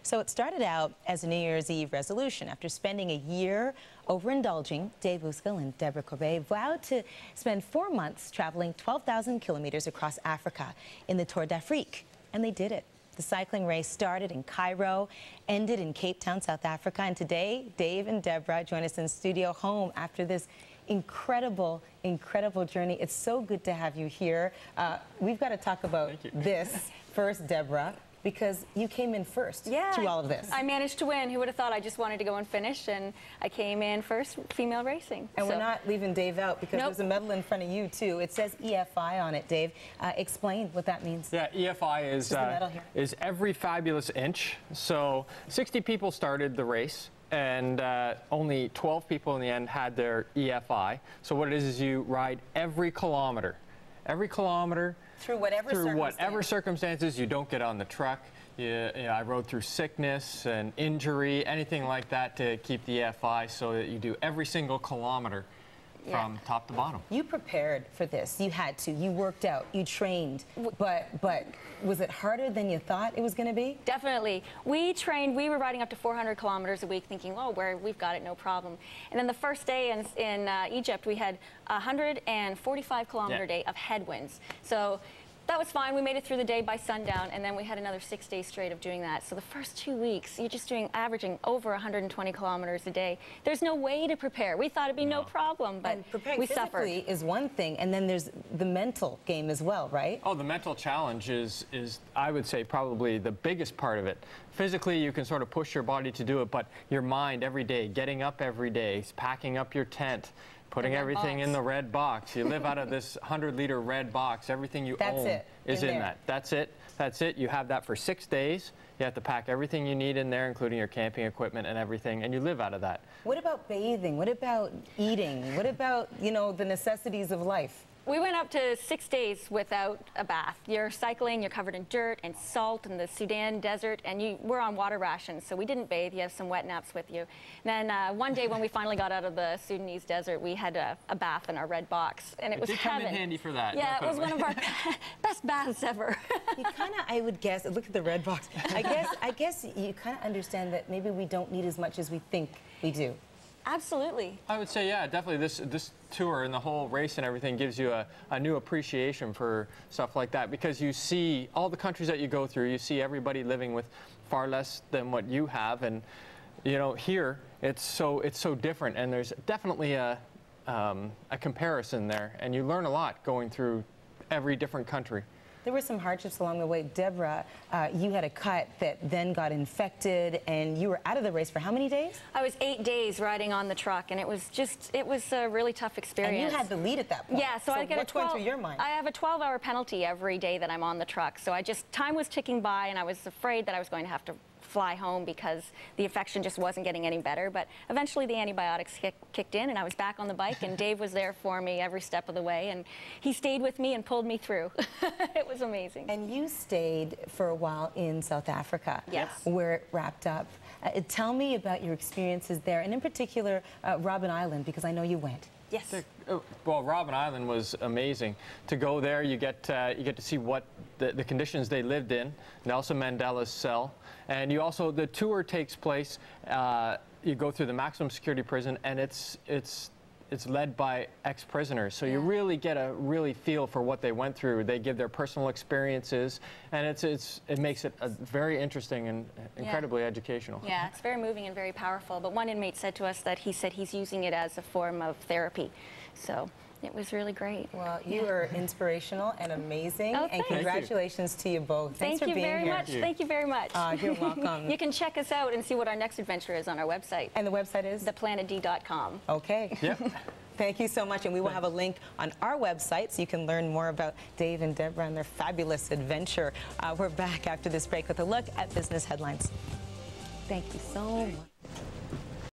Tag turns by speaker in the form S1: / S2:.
S1: So it started out as a New Year's Eve resolution. After spending a year overindulging, Dave Uskal and Deborah Corbet vowed to spend 4 months traveling 12,000 kilometers across Africa in the Tour d'Afrique. And they did it. The cycling race started in Cairo, ended in Cape Town, South Africa. And today, Dave and Deborah join us in studio home after this incredible journey. It's so good to have you here. We've got to talk about this first, Deborah, because you came in first to all of this.
S2: I managed to win. Who would have thought? I just wanted to go and finish, and I came in first, female racing.
S1: And we're not leaving Dave out, because there's a medal in front of you, too. It says EFI on it, Dave. Explain what that means.
S3: Yeah, EFI is every fabulous inch. So 60 people started the race, and only 12 people in the end had their EFI. So what it is you ride every kilometer. Through whatever circumstances. You don't get on the truck. I rode through sickness and injury, anything like that, to keep the EFI, so that you do every single kilometer from top to bottom. You prepared for this. You had to. You worked out. You trained. But was it harder than you thought it was going to be?
S2: Definitely. We trained. We were riding up to 400 kilometers a week, thinking, oh, we've got it, no problem. And then the first day in Egypt, we had a 145 kilometer day of headwinds. So that was fine. We made it through the day by sundown, and then we had another 6 days straight of doing that. So the first 2 weeks, you're just averaging over 120 kilometers a day. There's no way to prepare. We thought it'd be no problem, but we suffered.
S1: Physically is one thing, and then there's the mental game as well, right?
S3: Oh, the mental challenge is I would say, probably the biggest part of it. Physically, you can sort of push your body to do it, but your mind every day, getting up every day, packing up your tent, putting everything in the red box. You live out of this 100-liter red box. Everything you own is in that. That's it. That's it. You have that for 6 days. You have to pack everything you need in there, including your camping equipment and everything, and you live out of that.
S1: What about bathing? What about eating? What about, the necessities of life?
S2: We went up to 6 days without a bath. You're cycling, you're covered in dirt and salt in the Sudan desert, and we're on water rations, so we didn't bathe. You have some wet naps with you. And then one day when we finally got out of the Sudanese desert, we had a bath in our red box, and it was heaven.
S3: It did come in handy for that.
S2: Yeah, it was one of our best baths ever.
S1: You kind of, I would guess, look at the red box. I guess you kind of understand that maybe we don't need as much as we think we do.
S2: Absolutely.
S3: I would say, yeah, definitely this tour and the whole race and everything gives you a new appreciation for stuff like that, because you see all the countries that you go through, you see everybody living with far less than what you have, and here it's so different, and there's definitely a comparison there, and you learn a lot going through every different country.
S1: There were some hardships along the way. Deborah, you had a cut that then got infected, and you were out of the race for how many days?
S2: I was 8 days riding on the truck, and it was a really tough experience.
S1: And you had the lead at that point.
S2: Yeah, so I get
S1: what's going through your mind?
S2: I have a 12-hour penalty every day that I'm on the truck. So time was ticking by, and I was afraid that I was going to have to fly home because the infection just wasn't getting any better. But eventually the antibiotics kicked in, and I was back on the bike, and Dave was there for me every step of the way, and he stayed with me and pulled me through. It was amazing.
S1: And you stayed for a while in South Africa, where it wrapped up. Tell me about your experiences there, and in particular Robben Island, because I know you went.
S2: Yes.
S3: Well, Robben Island was amazing. To go there, you get to see what the conditions they lived in, Nelson Mandela's cell, and the tour takes place. You go through the maximum security prison, and it's led by ex-prisoners, so you really get a feel for what they went through. They give their personal experiences, and it makes it very interesting and incredibly educational.
S2: Yeah, it's very moving and very powerful. But one inmate said to us that he's using it as a form of therapy. So it was really great.
S1: Well, you are inspirational and amazing, and congratulations to you both. Thanks for being here.
S2: Thank you very much.
S1: You're welcome.
S2: You can check us out and see what our next adventure is on our website.
S1: And the website is?
S2: theplanetd.com.
S1: Okay.
S3: Yep.
S1: Thank you so much, and we will have a link on our website so you can learn more about Dave and Deborah and their fabulous adventure. We're back after this break with a look at business headlines. Thank you so much.